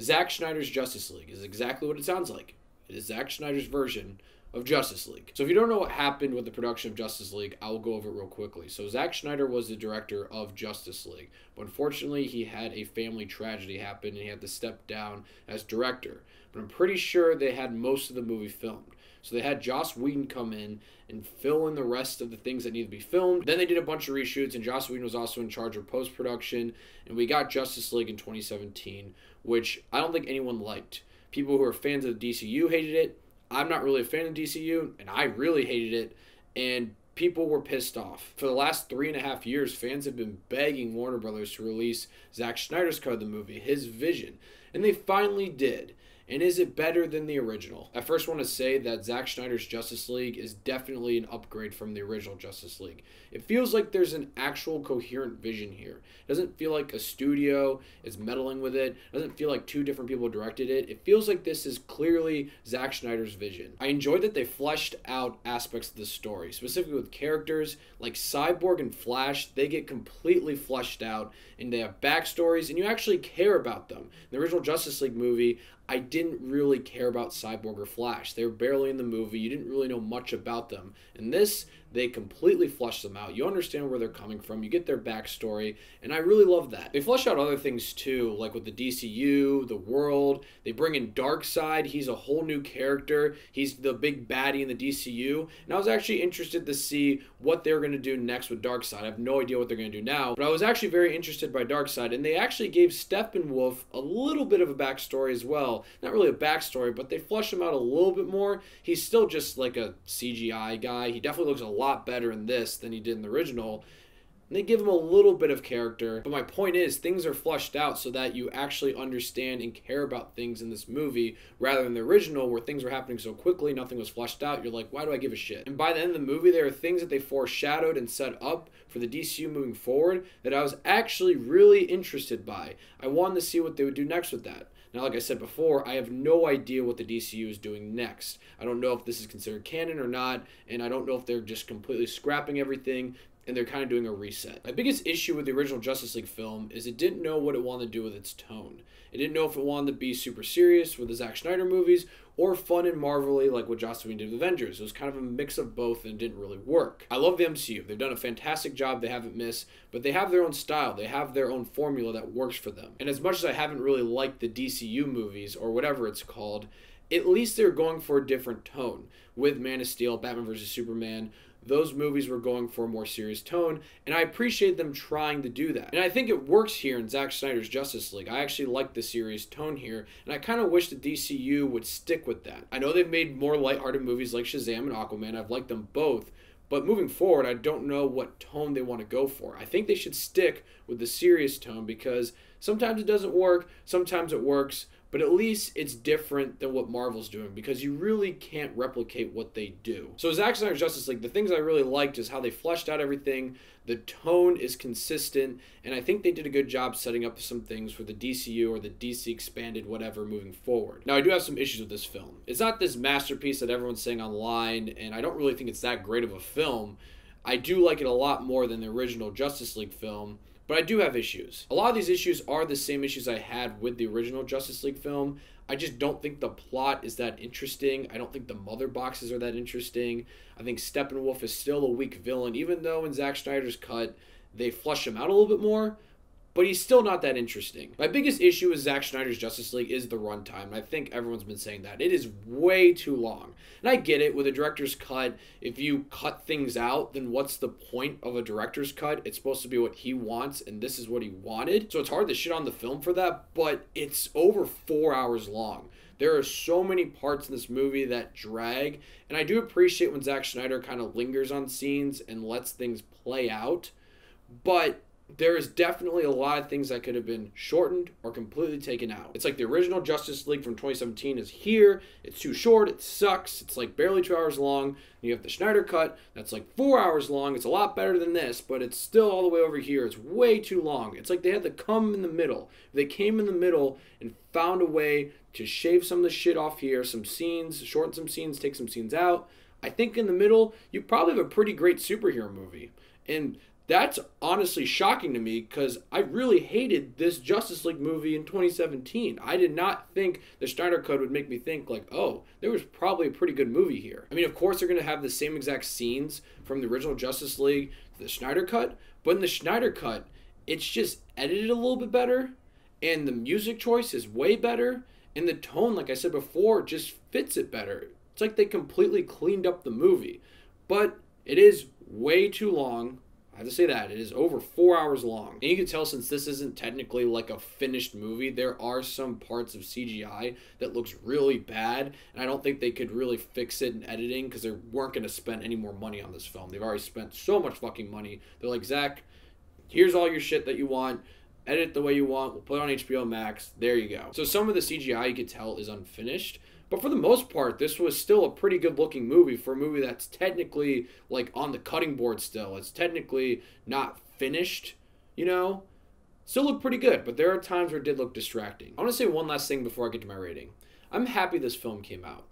Zack Snyder's Justice League is exactly what it sounds like. It is Zack Snyder's version of Justice League. So if you don't know what happened with the production of Justice League, I will go over it real quickly. So Zack Snyder was the director of Justice League, but unfortunately he had a family tragedy happen and he had to step down as director. But I'm pretty sure they had most of the movie filmed. So they had Joss Whedon come in and fill in the rest of the things that need to be filmed. Then they did a bunch of reshoots, and Joss Whedon was also in charge of post-production, and we got Justice League in 2017, which I don't think anyone liked. People who are fans of the DCU hated it. I'm not really a fan of DCU, and I really hated it, and people were pissed off. For the last 3.5 years, fans have been begging Warner Brothers to release Zack Snyder's cut of the movie, his vision, and they finally did. And is it better than the original? I first want to say that Zack Snyder's Justice League is definitely an upgrade from the original Justice League. It feels like there's an actual coherent vision here. It doesn't feel like a studio is meddling with it. It doesn't feel like two different people directed it. It feels like this is clearly Zack Snyder's vision. I enjoyed that they fleshed out aspects of the story, specifically with characters like Cyborg and Flash. They get completely fleshed out and they have backstories and you actually care about them. In the original Justice League movie, I didn't really care about Cyborg or Flash. They were barely in the movie. You didn't really know much about them. In this, they completely flesh them out. You understand where they're coming from. You get their backstory, and I really love that. They flesh out other things too, like with the DCU, the world. They bring in Darkseid. He's a whole new character. He's the big baddie in the DCU, and I was actually interested to see what they're going to do next with Darkseid. I have no idea what they're going to do now, but I was actually very interested by Darkseid, and they actually gave Steppenwolf a little bit of a backstory as well. Not really a backstory, but they flesh him out a little bit more. He's still just like a CGI guy. He definitely looks a lot better in this than he did in the original. And they give him a little bit of character. But my point is, things are fleshed out so that you actually understand and care about things in this movie, rather than the original where things were happening so quickly, nothing was fleshed out. You're like, why do I give a shit? And by the end of the movie, there are things that they foreshadowed and set up for the DCU moving forward that I was actually really interested by. I wanted to see what they would do next with that. Now, like I said before, I have no idea what the DCU is doing next. I don't know if this is considered canon or not, and I don't know if they're just completely scrapping everything and they're kind of doing a reset. My biggest issue with the original Justice League film is it didn't know what it wanted to do with its tone. It didn't know if it wanted to be super serious with the Zack Snyder movies or fun and marvelly like what Joss Whedon did with Avengers. It was kind of a mix of both and it didn't really work. I love the MCU. They've done a fantastic job. They haven't missed, but they have their own style. They have their own formula that works for them. And as much as I haven't really liked the DCU movies or whatever it's called, at least they're going for a different tone. With Man of Steel, Batman vs. Superman, those movies were going for a more serious tone, and I appreciate them trying to do that. And I think it works here in Zack Snyder's Justice League. I actually like the serious tone here, and I kind of wish the DCU would stick with that. I know they've made more lighthearted movies like Shazam and Aquaman. I've liked them both, but moving forward, I don't know what tone they want to go for. I think they should stick with the serious tone because sometimes it doesn't work, sometimes it works, but at least it's different than what Marvel's doing because you really can't replicate what they do. So Zack Snyder's Justice League, the things I really liked is how they fleshed out everything, the tone is consistent, and I think they did a good job setting up some things for the DCU or the DC expanded whatever moving forward. Now I do have some issues with this film. It's not this masterpiece that everyone's saying online, and I don't really think it's that great of a film. I do like it a lot more than the original Justice League film, but I do have issues. A lot of these issues are the same issues I had with the original Justice League film. I just don't think the plot is that interesting. I don't think the mother boxes are that interesting. I think Steppenwolf is still a weak villain, even though in Zack Snyder's cut, they flush him out a little bit more. But he's still not that interesting. My biggest issue with Zack Snyder's Justice League is the runtime. I think everyone's been saying that. It is way too long. And I get it, with a director's cut, if you cut things out, then what's the point of a director's cut? It's supposed to be what he wants, and this is what he wanted. So it's hard to shit on the film for that, but it's over 4 hours long. There are so many parts in this movie that drag, and I do appreciate when Zack Snyder kind of lingers on scenes and lets things play out, but there is definitely a lot of things that could have been shortened or completely taken out. It's like the original Justice League from 2017 is here. It's too short. It sucks. It's like barely 2 hours long. You have the Snyder cut that's like 4 hours long. It's a lot better than this, but it's still all the way over here. It's way too long. It's like they had to come in the middle. They came in the middle and found a way to shave some of the shit off here, some scenes, shorten some scenes, take some scenes out. I think in the middle, you probably have a pretty great superhero movie. And That's honestly shocking to me because I really hated this Justice League movie in 2017. I did not think the Snyder Cut would make me think like, oh, there was probably a pretty good movie here. I mean, of course they're going to have the same exact scenes from the original Justice League to the Snyder Cut, but in the Snyder Cut, it's just edited a little bit better, and the music choice is way better, and the tone, like I said before, just fits it better. It's like they completely cleaned up the movie. But it is way too long. I have to say that. It is over 4 hours long. And you can tell since this isn't technically like a finished movie, there are some parts of CGI that looks really bad. And I don't think they could really fix it in editing because they weren't going to spend any more money on this film. They've already spent so much fucking money. They're like, Zach, here's all your shit that you want. Edit the way you want. We'll put it on HBO Max. There you go. So some of the CGI you could tell is unfinished. But for the most part, this was still a pretty good looking movie for a movie that's technically like on the cutting board still. It's technically not finished, you know? Still looked pretty good, but there are times where it did look distracting. I want to say one last thing before I get to my rating. I'm happy this film came out.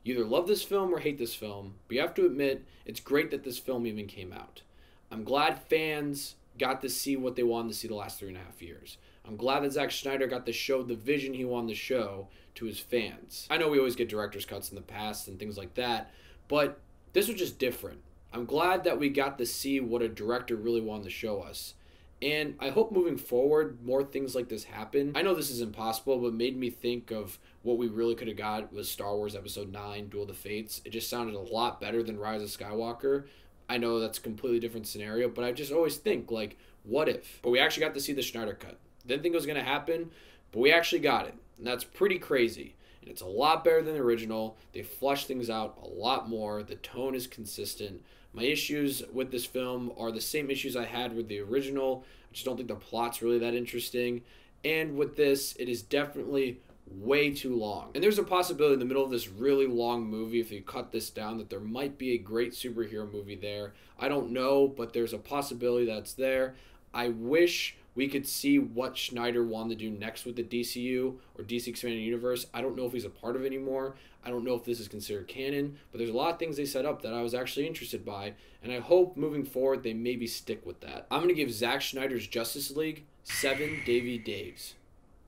You either love this film or hate this film, but you have to admit it's great that this film even came out. I'm glad fans got to see what they wanted to see the last 3.5 years. I'm glad that Zack Snyder got to show the vision he wanted to show to his fans. I know we always get director's cuts in the past and things like that, but this was just different. I'm glad that we got to see what a director really wanted to show us. And I hope moving forward, more things like this happen. I know this is impossible, but it made me think of what we really could have got with Star Wars Episode 9, Duel of the Fates. It just sounded a lot better than Rise of Skywalker. I know that's a completely different scenario, but I just always think, like, what if? But we actually got to see the Snyder Cut. Didn't think it was going to happen, but we actually got it. And that's pretty crazy. And it's a lot better than the original. They flesh things out a lot more. The tone is consistent. My issues with this film are the same issues I had with the original. I just don't think the plot's really that interesting. And with this, it is definitely way too long. And there's a possibility in the middle of this really long movie, if you cut this down, that there might be a great superhero movie there. I don't know, but there's a possibility that's there. I wish we could see what Snyder wanted to do next with the DCU or DC Expanded Universe. I don't know if he's a part of it anymore. I don't know if this is considered canon, but there's a lot of things they set up that I was actually interested by, and I hope moving forward they maybe stick with that. I'm going to give Zack Snyder's Justice League 7 Davy Daves.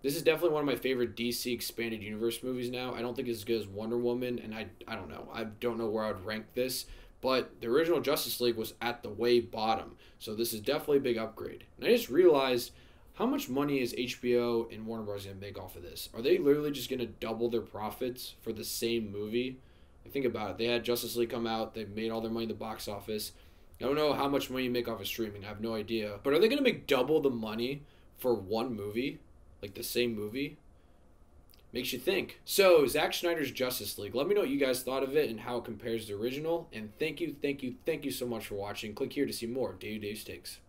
This is definitely one of my favorite DC Expanded Universe movies now. I don't think it's as good as Wonder Woman, and I don't know. I don't know where I would rank this, but the original Justice League was at the way bottom. So this is definitely a big upgrade. And I just realized, how much money is HBO and Warner Bros. Going to make off of this? Are they literally just going to double their profits for the same movie? Think about it. They had Justice League come out. They made all their money in the box office. I don't know how much money you make off of streaming. I have no idea. But are they going to make double the money for one movie? Like the same movie? Makes you think. So, Zack Snyder's Justice League. Let me know what you guys thought of it and how it compares to the original. And thank you so much for watching. Click here to see more Daily Dave's Takes.